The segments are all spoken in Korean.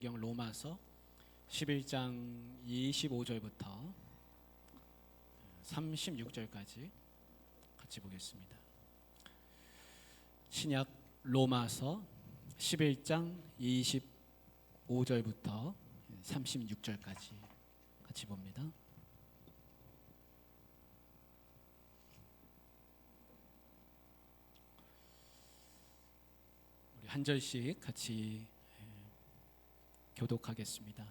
로마서 11장 25절부터 36절까지 같이 보겠습니다. 신약 로마서 11장 25절부터 36절까지 같이 봅니다. 우리 한 절씩 같이 교독하겠습니다.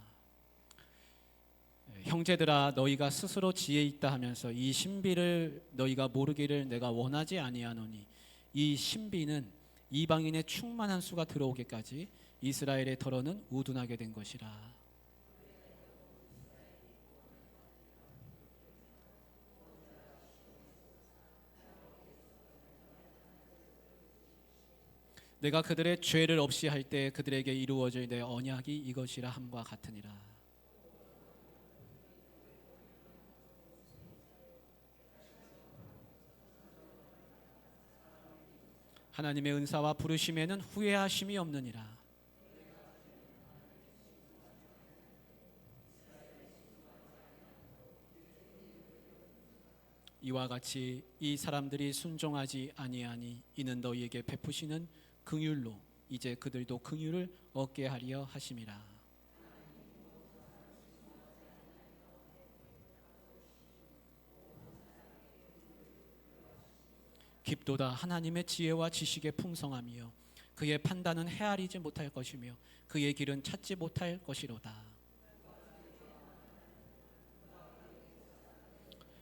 형제들아, 너희가 스스로 지혜 있다 하면서 이 신비를 너희가 모르기를 내가 원하지 아니하노니, 이 신비는 이방인의 충만한 수가 들어오기까지 이스라엘의 털어는 우둔하게 된 것이라. 내가 그들의 죄를 없이 할 때 그들에게 이루어질 내 언약이 이것이라 함과 같으니라. 하나님의 은사와 부르심에는 후회하심이 없느니라. 이와 같이 이 사람들이 순종하지 아니하니 이는 너희에게 베푸시는 긍휼로 이제 그들도 긍휼을 얻게 하려 하심이라. 깊도다 하나님의 지혜와 지식의 풍성함이요 그의 판단은 헤아리지 못할 것이며 그의 길은 찾지 못할 것이로다.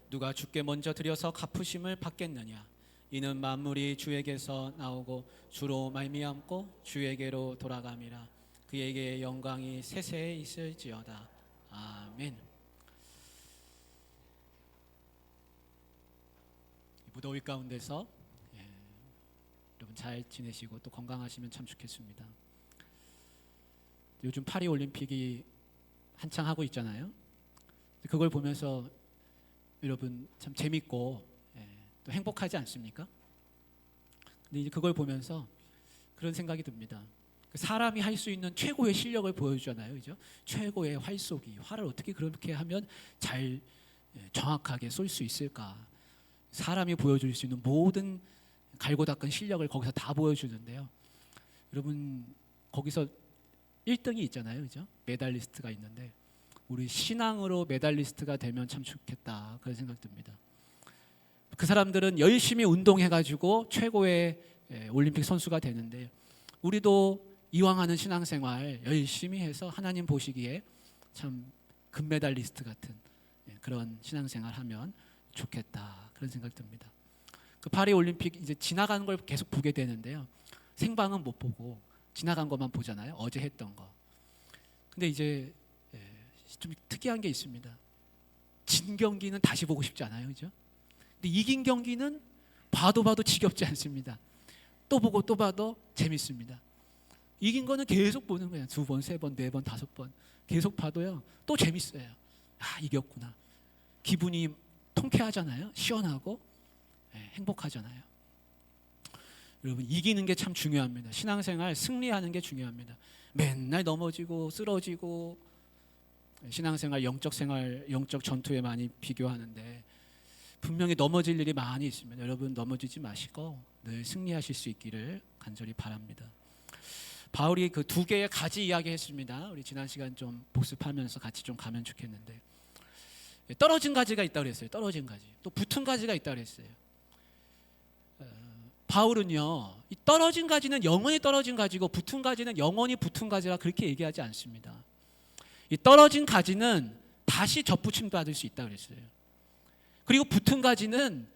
누가 주께 먼저 드려서 갚으심을 받겠느냐? 이는 만물이 주에게서 나오고 주로 말미암고 주에게로 돌아감이라. 그에게 영광이 세세에 있을지어다. 아멘. 무더위 가운데서 여러분 잘 지내시고 또 건강하시면 참 좋겠습니다. 요즘 파리 올림픽이 한창 하고 있잖아요. 그걸 보면서 여러분 참 재밌고 또 행복하지 않습니까? 근데 이제 그걸 보면서 그런 생각이 듭니다. 사람이 할 수 있는 최고의 실력을 보여주잖아요, 그죠? 최고의 활쏘기, 활을 어떻게 그렇게 하면 잘 정확하게 쏠 수 있을까? 사람이 보여줄 수 있는 모든 갈고 닦은 실력을 거기서 다 보여주는데요. 여러분 거기서 1등이 있잖아요, 그죠? 메달리스트가 있는데 우리 신앙으로 메달리스트가 되면 참 좋겠다 그런 생각 듭니다. 그 사람들은 열심히 운동해가지고 최고의 올림픽 선수가 되는데 우리도 이왕 하는 신앙생활 열심히 해서 하나님 보시기에 참 금메달리스트 같은 그런 신앙생활 하면 좋겠다 그런 생각 듭니다. 그 파리 올림픽 이제 지나가는 걸 계속 보게 되는데요. 생방은 못 보고 지나간 것만 보잖아요. 어제 했던 거. 근데 이제 좀 특이한 게 있습니다. 진 경기는 다시 보고 싶지 않아요, 그죠? 근데 이긴 경기는 봐도 지겹지 않습니다. 또 보고 또 봐도 재밌습니다. 이긴 거는 계속 보는 거예요. 2번, 3번, 4번, 5번 계속 봐도요. 또 재밌어요. 아, 이겼구나. 기분이 통쾌하잖아요. 시원하고 행복하잖아요. 여러분 이기는 게 참 중요합니다. 신앙생활 승리하는 게 중요합니다. 맨날 넘어지고 쓰러지고 신앙생활, 영적 생활, 영적 전투에 많이 비교하는데 분명히 넘어질 일이 많이 있습니다. 여러분 넘어지지 마시고 늘 승리하실 수 있기를 간절히 바랍니다. 바울이 그 2개의 가지 이야기했습니다. 우리 지난 시간 좀 복습하면서 같이 좀 가면 좋겠는데 떨어진 가지가 있다고 그랬어요. 떨어진 가지. 또 붙은 가지가 있다고 그랬어요. 바울은요, 이 떨어진 가지는 영원히 떨어진 가지고 붙은 가지는 영원히 붙은 가지라 그렇게 얘기하지 않습니다. 이 떨어진 가지는 다시 접붙임 받을 수 있다고 그랬어요. 그리고 붙은 가지는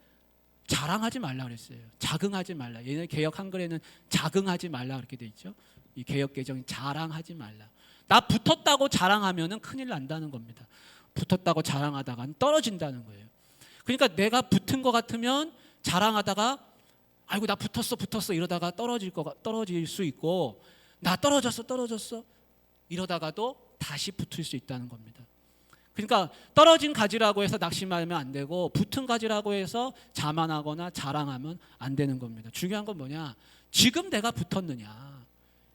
자랑하지 말라 그랬어요. 자긍하지 말라. 얘네 개역 한글에는 자긍하지 말라 그렇게 돼 있죠. 이 개역 개정이 자랑하지 말라. 나 붙었다고 자랑하면은 큰일 난다는 겁니다. 붙었다고 자랑하다가는 떨어진다는 거예요. 그러니까 내가 붙은 것 같으면 자랑하다가 아이고 나 붙었어 이러다가 떨어질 수 있고 나 떨어졌어 이러다가도 다시 붙을 수 있다는 겁니다. 그러니까 떨어진 가지라고 해서 낙심하면 안 되고 붙은 가지라고 해서 자만하거나 자랑하면 안 되는 겁니다. 중요한 건 뭐냐? 지금 내가 붙었느냐?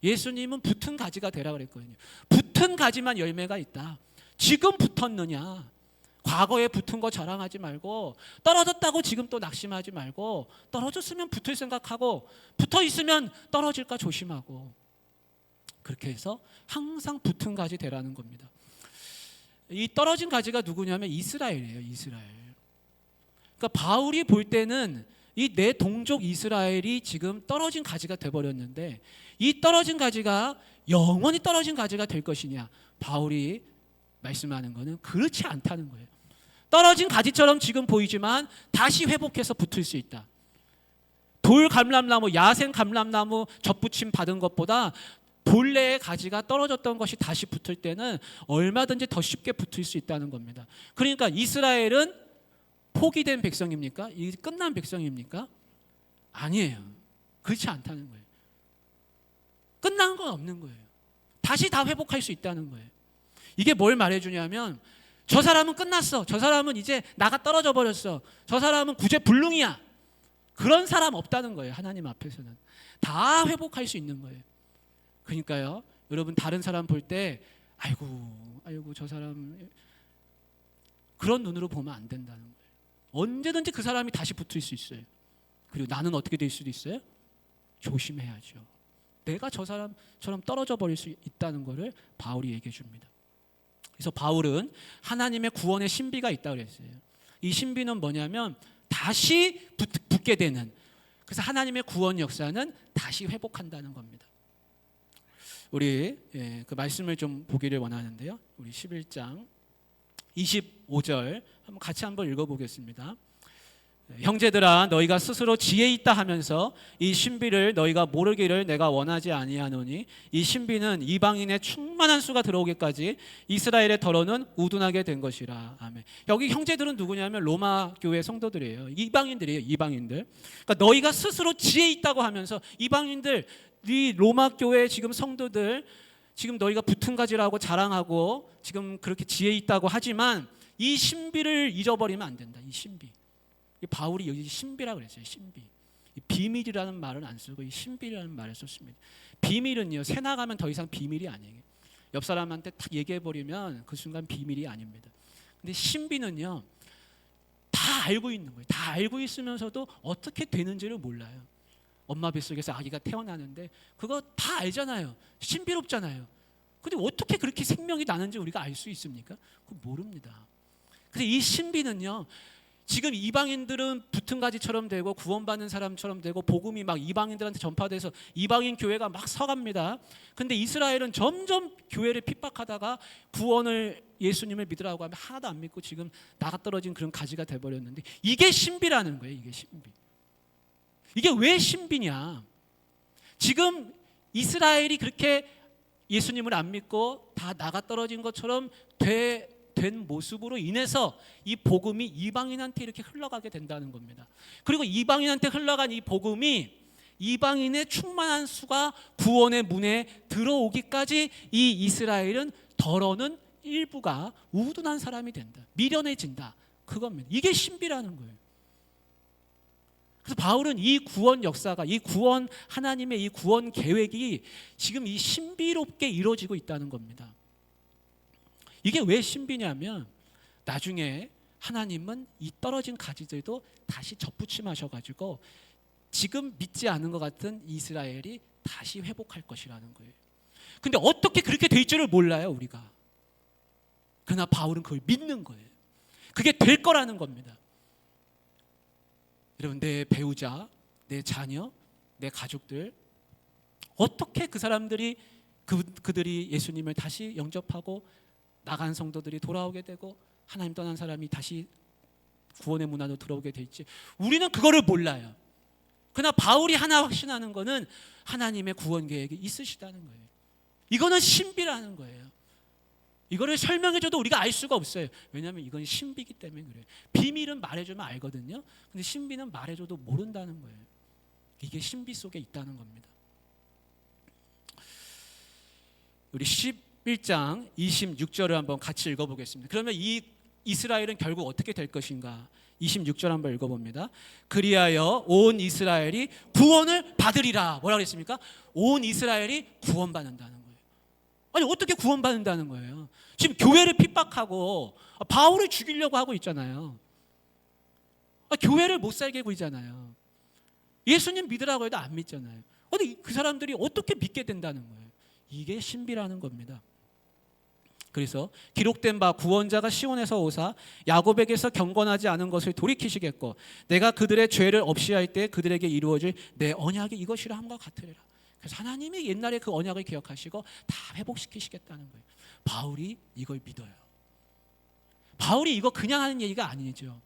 예수님은 붙은 가지가 되라 그랬거든요. 붙은 가지만 열매가 있다. 지금 붙었느냐? 과거에 붙은 거 자랑하지 말고, 떨어졌다고 지금 또 낙심하지 말고, 떨어졌으면 붙을 생각하고, 붙어 있으면 떨어질까 조심하고, 그렇게 해서 항상 붙은 가지 되라는 겁니다. 이 떨어진 가지가 누구냐면 이스라엘이에요. 이스라엘. 그러니까 바울이 볼 때는 이 내 동족 이스라엘이 지금 떨어진 가지가 돼버렸는데, 이 떨어진 가지가 영원히 떨어진 가지가 될 것이냐? 바울이 말씀하는 것은 그렇지 않다는 거예요. 떨어진 가지처럼 지금 보이지만 다시 회복해서 붙을 수 있다. 돌 감람나무, 야생 감람나무 접붙임 받은 것보다 본래의 가지가 떨어졌던 것이 다시 붙을 때는 얼마든지 더 쉽게 붙을 수 있다는 겁니다. 그러니까 이스라엘은 포기된 백성입니까? 이 끝난 백성입니까? 아니에요. 그렇지 않다는 거예요. 끝난 건 없는 거예요. 다시 다 회복할 수 있다는 거예요. 이게 뭘 말해주냐면, 저 사람은 끝났어. 저 사람은 이제 나가 떨어져 버렸어. 저 사람은 구제불능이야. 그런 사람 없다는 거예요. 하나님 앞에서는 다 회복할 수 있는 거예요. 그러니까요, 여러분 다른 사람 볼 때 아이고 저 사람, 그런 눈으로 보면 안 된다는 거예요. 언제든지 그 사람이 다시 붙을 수 있어요. 그리고 나는 어떻게 될 수도 있어요? 조심해야죠. 내가 저 사람처럼 떨어져 버릴 수 있다는 것을 바울이 얘기해 줍니다. 그래서 바울은 하나님의 구원의 신비가 있다고 그랬어요. 이 신비는 뭐냐면 다시 붙게 되는, 그래서 하나님의 구원 역사는 다시 회복한다는 겁니다. 우리 그 말씀을 좀 보기를 원하는데요. 우리 11장 25절 같이 한번 읽어보겠습니다. 형제들아, 너희가 스스로 지혜 있다 하면서 이 신비를 너희가 모르기를 내가 원하지 아니하노니, 이 신비는 이방인의 충만한 수가 들어오기까지 이스라엘의 더러는 우둔하게 된 것이라. 아멘. 여기 형제들은 누구냐면 로마 교회 성도들이에요. 이방인들이에요. 이방인들. 그러니까 너희가 스스로 지혜 있다고 하면서, 이방인들, 이 로마 교회 지금 성도들, 지금 너희가 붙은 가지라고 자랑하고 지금 그렇게 지혜 있다고 하지만 이 신비를 잊어버리면 안 된다. 이 신비. 바울이 여기 신비라고 그랬어요. 신비. 비밀이라는 말은 안 쓰고 이 신비라는 말을 썼습니다. 비밀은요, 새 나가면 더 이상 비밀이 아니에요. 옆 사람한테 딱 얘기해버리면 그 순간 비밀이 아닙니다. 근데 신비는요, 다 알고 있는 거예요. 다 알고 있으면서도 어떻게 되는지를 몰라요. 엄마 뱃속에서 아기가 태어나는데 그거 다 알잖아요. 신비롭잖아요. 근데 어떻게 그렇게 생명이 나는지 우리가 알 수 있습니까? 그거 모릅니다. 근데 이 신비는요, 지금 이방인들은 붙은 가지처럼 되고 구원받는 사람처럼 되고 복음이 막 이방인들한테 전파돼서 이방인 교회가 막 서갑니다. 근데 이스라엘은 점점 교회를 핍박하다가 구원을, 예수님을 믿으라고 하면 하나도 안 믿고 지금 나가 떨어진 그런 가지가 돼버렸는데, 이게 신비라는 거예요. 이게 신비. 이게 왜 신비냐? 지금 이스라엘이 그렇게 예수님을 안 믿고 다 나가 떨어진 것처럼 된 모습으로 인해서 이 복음이 이방인한테 이렇게 흘러가게 된다는 겁니다. 그리고 이방인한테 흘러간 이 복음이 이방인의 충만한 수가 구원의 문에 들어오기까지 이 이스라엘은 더러는 일부가 우둔한 사람이 된다. 미련해진다. 그겁니다. 이게 신비라는 거예요. 그래서 바울은 이 구원 역사가, 이 구원, 하나님의 이 구원 계획이 지금 이 신비롭게 이루어지고 있다는 겁니다. 이게 왜 신비냐면, 나중에 하나님은 이 떨어진 가지들도 다시 접붙임하셔가지고 지금 믿지 않은 것 같은 이스라엘이 다시 회복할 것이라는 거예요. 근데 어떻게 그렇게 될 줄을 몰라요, 우리가. 그러나 바울은 그걸 믿는 거예요. 그게 될 거라는 겁니다. 여러분, 내 배우자, 내 자녀, 내 가족들, 어떻게 그 사람들이 그들이 예수님을 다시 영접하고 나간 성도들이 돌아오게 되고 하나님 떠난 사람이 다시 구원의 문화로 들어오게 될지 우리는 그거를 몰라요. 그러나 바울이 하나 확신하는 거는 하나님의 구원 계획이 있으시다는 거예요. 이거는 신비라는 거예요. 이거를 설명해줘도 우리가 알 수가 없어요. 왜냐하면 이건 신비이기 때문에 그래요. 비밀은 말해주면 알거든요. 근데 신비는 말해줘도 모른다는 거예요. 이게 신비 속에 있다는 겁니다. 우리 11장 26절을 한번 같이 읽어보겠습니다. 그러면 이 이스라엘은 결국 어떻게 될 것인가? 26절 한번 읽어봅니다. 그리하여 온 이스라엘이 구원을 받으리라. 뭐라고 그랬습니까? 온 이스라엘이 구원받는다는 거예요. 아니 어떻게 구원받는다는 거예요? 지금 교회를 핍박하고 바울을 죽이려고 하고 있잖아요. 교회를 못 살게 굴잖아요. 예수님 믿으라고 해도 안 믿잖아요. 근데 그 사람들이 어떻게 믿게 된다는 거예요? 이게 신비라는 겁니다. 그래서 기록된 바 구원자가 시온에서 오사 야곱에게서 경건하지 않은 것을 돌이키시겠고 내가 그들의 죄를 없이 할 때 그들에게 이루어질 내 언약이 이것이라 함과 같으리라. 그래서 하나님이 옛날에 그 언약을 기억하시고 다 회복시키시겠다는 거예요. 바울이 이걸 믿어요. 바울이 이거 그냥 하는 얘기가 아니죠.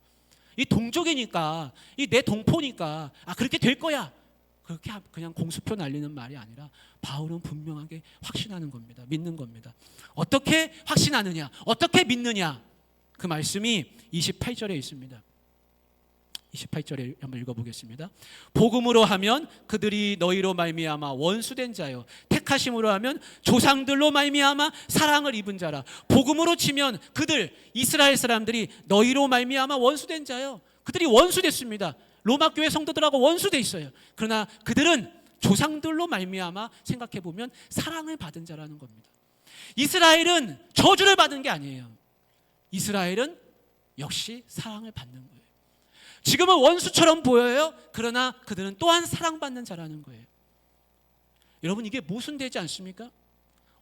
이 동족이니까, 이 내 동포니까 그렇게 될 거야. 그렇게 그냥 공수표 날리는 말이 아니라 바울은 분명하게 확신하는 겁니다. 믿는 겁니다. 어떻게 확신하느냐? 어떻게 믿느냐? 그 말씀이 28절에 있습니다. 28절에 한번 읽어보겠습니다. 복음으로 하면 그들이 너희로 말미암아 원수된 자요 택하심으로 하면 조상들로 말미암아 사랑을 입은 자라. 복음으로 치면 그들 이스라엘 사람들이 너희로 말미암아 원수된 자요. 그들이 원수됐습니다. 로마 교회 성도들하고 원수돼 있어요. 그러나 그들은 조상들로 말미암아 생각해보면 사랑을 받은 자라는 겁니다. 이스라엘은 저주를 받은 게 아니에요. 이스라엘은 역시 사랑을 받는 거예요. 지금은 원수처럼 보여요. 그러나 그들은 또한 사랑받는 자라는 거예요. 여러분 이게 모순되지 않습니까?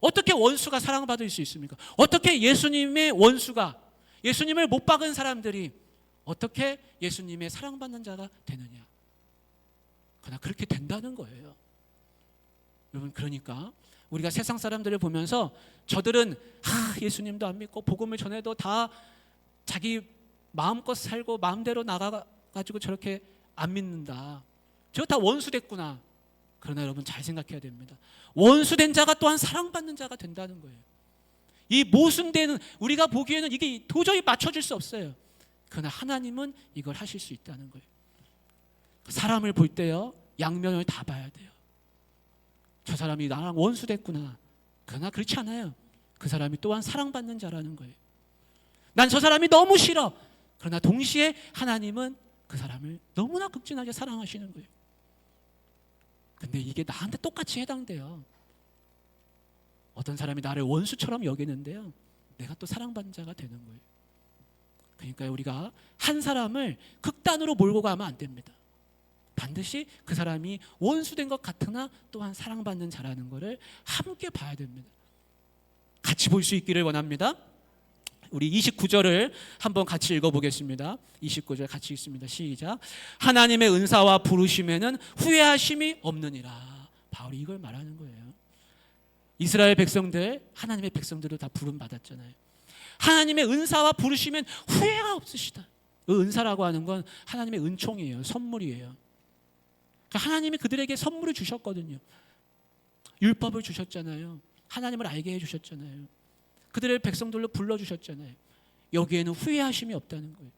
어떻게 원수가 사랑받을 수 있습니까? 어떻게 예수님의 원수가 예수님을 못 박은 사람들이 어떻게 예수님의 사랑받는 자가 되느냐? 그러나 그렇게 된다는 거예요. 여러분 그러니까 우리가 세상 사람들을 보면서 저들은 예수님도 안 믿고 복음을 전해도 다 자기 마음껏 살고 마음대로 나가가지고 저렇게 안 믿는다. 저 다 원수됐구나. 그러나 여러분 잘 생각해야 됩니다. 원수된 자가 또한 사랑받는 자가 된다는 거예요. 이 모순되는 우리가 보기에는 이게 도저히 맞춰질 수 없어요. 그러나 하나님은 이걸 하실 수 있다는 거예요. 사람을 볼 때요 양면을 다 봐야 돼요. 저 사람이 나랑 원수됐구나. 그러나 그렇지 않아요. 그 사람이 또한 사랑받는 자라는 거예요. 난 저 사람이 너무 싫어. 그러나 동시에 하나님은 그 사람을 너무나 극진하게 사랑하시는 거예요. 근데 이게 나한테 똑같이 해당돼요. 어떤 사람이 나를 원수처럼 여기는데요 내가 또 사랑받는 자가 되는 거예요. 그러니까 우리가 한 사람을 극단으로 몰고 가면 안 됩니다. 반드시 그 사람이 원수된 것 같으나 또한 사랑받는 자라는 것을 함께 봐야 됩니다. 같이 볼 수 있기를 원합니다. 우리 29절을 한번 같이 읽어보겠습니다. 29절 같이 읽습니다. 시작. 하나님의 은사와 부르심에는 후회하심이 없느니라. 바울이 이걸 말하는 거예요. 이스라엘 백성들, 하나님의 백성들도 다 부름 받았잖아요. 하나님의 은사와 부르시면 후회가 없으시다. 그 은사라고 하는 건 하나님의 은총이에요. 선물이에요. 하나님이 그들에게 선물을 주셨거든요. 율법을 주셨잖아요. 하나님을 알게 해주셨잖아요. 그들의 백성들로 불러주셨잖아요. 여기에는 후회하심이 없다는 거예요.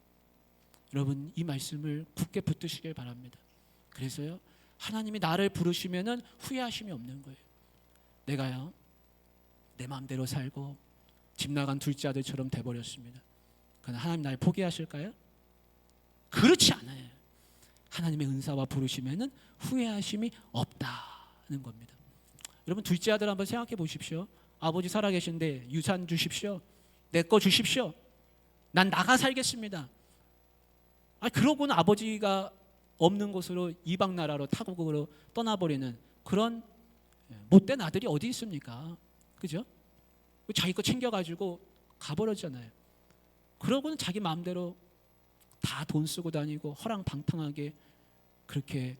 여러분 이 말씀을 굳게 붙드시길 바랍니다. 그래서요 하나님이 나를 부르시면은 후회하심이 없는 거예요. 내가요 내 마음대로 살고 집 나간 둘째 아들처럼 돼버렸습니다. 그러나 하나님 날 포기하실까요? 그렇지 않아요. 하나님의 은사와 부르시면은 후회하심이 없다는 겁니다. 여러분 둘째 아들 한번 생각해 보십시오. 아버지 살아계신데 유산 주십시오. 내 거 주십시오. 난 나가 살겠습니다. 그러고는 아버지가 없는 곳으로 이방 나라로 타국으로 떠나버리는 그런 못된 아들이 어디 있습니까? 그죠? 자기 거 챙겨가지고 가버렸잖아요. 그러고는 자기 마음대로 다 돈 쓰고 다니고 허랑방탕하게 그렇게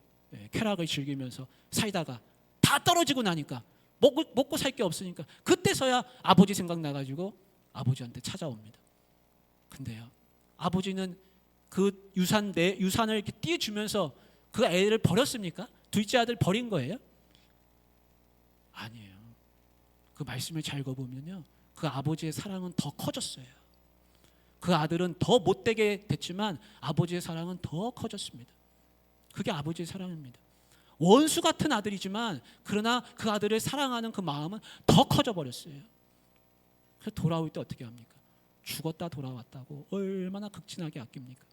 쾌락을 즐기면서 살다가 다 떨어지고 나니까 먹고 살 게 없으니까 그때서야 아버지 생각나가지고 아버지한테 찾아옵니다. 근데요 아버지는 그 유산을 이렇게 띄워주면서 그 애를 버렸습니까? 둘째 아들 버린 거예요? 아니에요. 그 말씀을 잘 읽어보면요 그 아버지의 사랑은 더 커졌어요. 그 아들은 더 못되게 됐지만 아버지의 사랑은 더 커졌습니다. 그게 아버지의 사랑입니다. 원수 같은 아들이지만 그러나 그 아들을 사랑하는 그 마음은 더 커져 버렸어요. 그래서 돌아올 때 어떻게 합니까? 죽었다 돌아왔다고 얼마나 극진하게 아낍니까?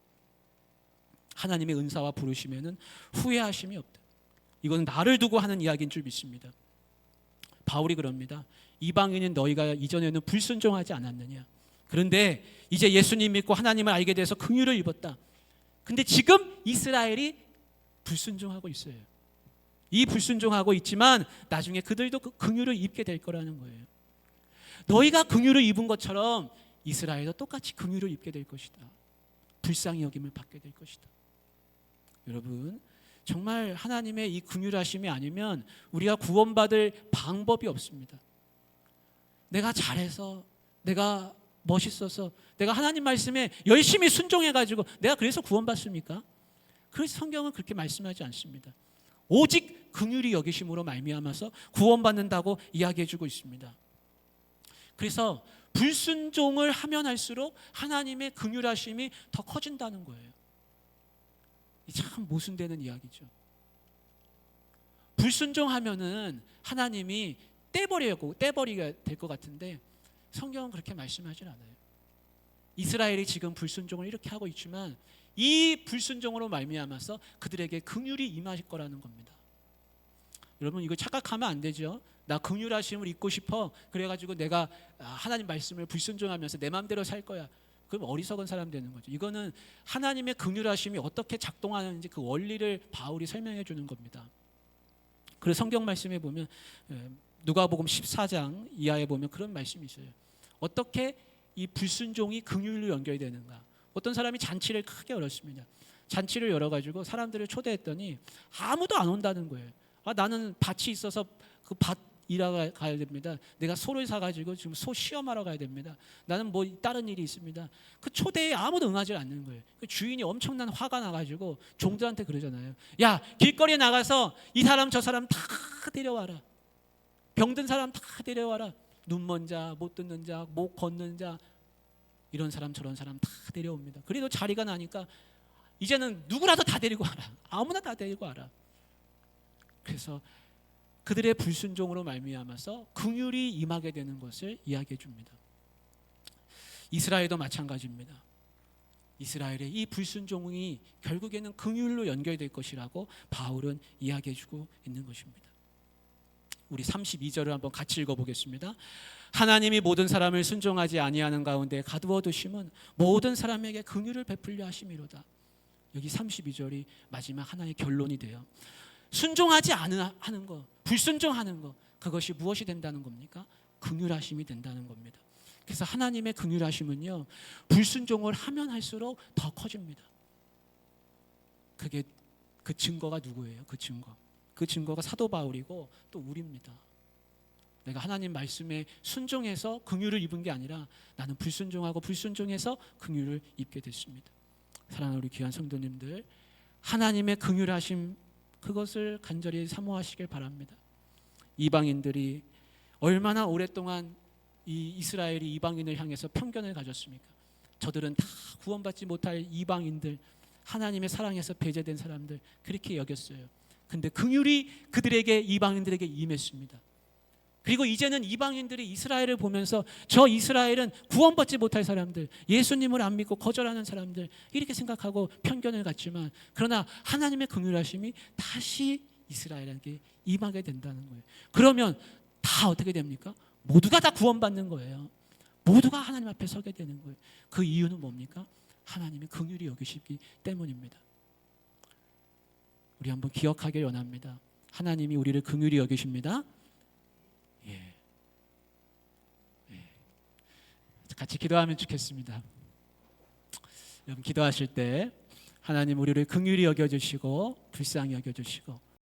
하나님의 은사와 부르심에는 후회하심이 없다. 이건 나를 두고 하는 이야기인 줄 믿습니다. 바울이 그럽니다. 이방인인 너희가 이전에는 불순종하지 않았느냐. 그런데 이제 예수님 믿고 하나님을 알게 돼서 긍휼을 입었다. 근데 지금 이스라엘이 불순종하고 있어요. 이 불순종하고 있지만 나중에 그들도 그 긍휼을 입게 될 거라는 거예요. 너희가 긍휼을 입은 것처럼 이스라엘도 똑같이 긍휼을 입게 될 것이다. 불쌍히 여김을 받게 될 것이다. 여러분, 정말 하나님의 이 긍휼하심이 아니면 우리가 구원받을 방법이 없습니다. 내가 잘해서, 내가 멋있어서, 내가 하나님 말씀에 열심히 순종해가지고 내가 그래서 구원받습니까? 그래서 성경은 그렇게 말씀하지 않습니다. 오직 긍휼히 여기심으로 말미암아서 구원받는다고 이야기해주고 있습니다. 그래서 불순종을 하면 할수록 하나님의 긍휼하심이 더 커진다는 거예요. 참 모순되는 이야기죠. 불순종하면은 하나님이 떼버리게 될 것 같은데 성경은 그렇게 말씀하지 않아요. 이스라엘이 지금 불순종을 이렇게 하고 있지만 이 불순종으로 말미암아서 그들에게 긍휼이 임하실 거라는 겁니다. 여러분, 이거 착각하면 안 되죠. 나 긍휼하심을 입고 싶어. 그래가지고 내가 하나님 말씀을 불순종하면서 내 마음대로 살 거야. 그럼 어리석은 사람 되는 거죠. 이거는 하나님의 긍휼하심이 어떻게 작동하는지 그 원리를 바울이 설명해 주는 겁니다. 그래서 성경 말씀에 보면 누가복음 14장 이하에 보면 그런 말씀이 있어요. 어떻게 이 불순종이 긍휼로 연결되는가. 어떤 사람이 잔치를 크게 열었습니다. 잔치를 열어가지고 사람들을 초대했더니 아무도 안 온다는 거예요. 나는 밭이 있어서 그 밭 일하러 가야 됩니다. 내가 소를 사가지고 지금 소 시험하러 가야 됩니다. 나는 뭐 다른 일이 있습니다. 그 초대에 아무도 응하지 않는 거예요. 그 주인이 엄청난 화가 나가지고 종들한테 그러잖아요. 야, 길거리에 나가서 이 사람 저 사람 다 데려와라. 병든 사람 다 데려와라. 눈먼 자, 못 듣는 자, 못 걷는 자, 이런 사람 저런 사람 다 데려옵니다. 그래도 자리가 나니까 이제는 누구라도 다 데리고 와라. 아무나 다 데리고 와라. 그래서 그들의 불순종으로 말미암아서 긍휼이 임하게 되는 것을 이야기해 줍니다. 이스라엘도 마찬가지입니다. 이스라엘의 이 불순종이 결국에는 긍휼로 연결될 것이라고 바울은 이야기해 주고 있는 것입니다. 우리 32절을 한번 같이 읽어보겠습니다. 하나님이 모든 사람을 순종하지 아니하는 가운데 가두어 두심은 모든 사람에게 긍휼을 베풀려 하심이로다. 여기 32절이 마지막 하나의 결론이 돼요. 순종하지 않는 거, 불순종하는 거, 그것이 무엇이 된다는 겁니까? 긍휼하심이 된다는 겁니다. 그래서 하나님의 긍휼하심은요, 불순종을 하면 할수록 더 커집니다. 그게 그 증거가 누구예요? 그 증거가 사도 바울이고 또 우리입니다. 내가 하나님 말씀에 순종해서 긍휼을 입은 게 아니라 나는 불순종하고 불순종해서 긍휼을 입게 됐습니다. 사랑하는 우리 귀한 성도님들, 하나님의 긍휼하심, 그것을 간절히 사모하시길 바랍니다. 이방인들이 얼마나 오랫동안 이 이스라엘이 이방인을 향해서 편견을 가졌습니까? 저들은 다 구원받지 못할 이방인들, 하나님의 사랑에서 배제된 사람들, 그렇게 여겼어요. 근데 긍휼이 그들에게, 이방인들에게 임했습니다. 그리고 이제는 이방인들이 이스라엘을 보면서 저 이스라엘은 구원받지 못할 사람들, 예수님을 안 믿고 거절하는 사람들, 이렇게 생각하고 편견을 갖지만, 그러나 하나님의 긍휼하심이 다시 이스라엘에게 임하게 된다는 거예요. 그러면 다 어떻게 됩니까? 모두가 다 구원받는 거예요. 모두가 하나님 앞에 서게 되는 거예요. 그 이유는 뭡니까? 하나님의 긍휼이 여기시기 때문입니다. 우리 한번 기억하길 원합니다. 하나님이 우리를 긍휼히 여기십니다. 같이 기도하면 좋겠습니다. 여러분, 기도하실 때 하나님 우리를 긍휼히 여겨주시고 불쌍히 여겨주시고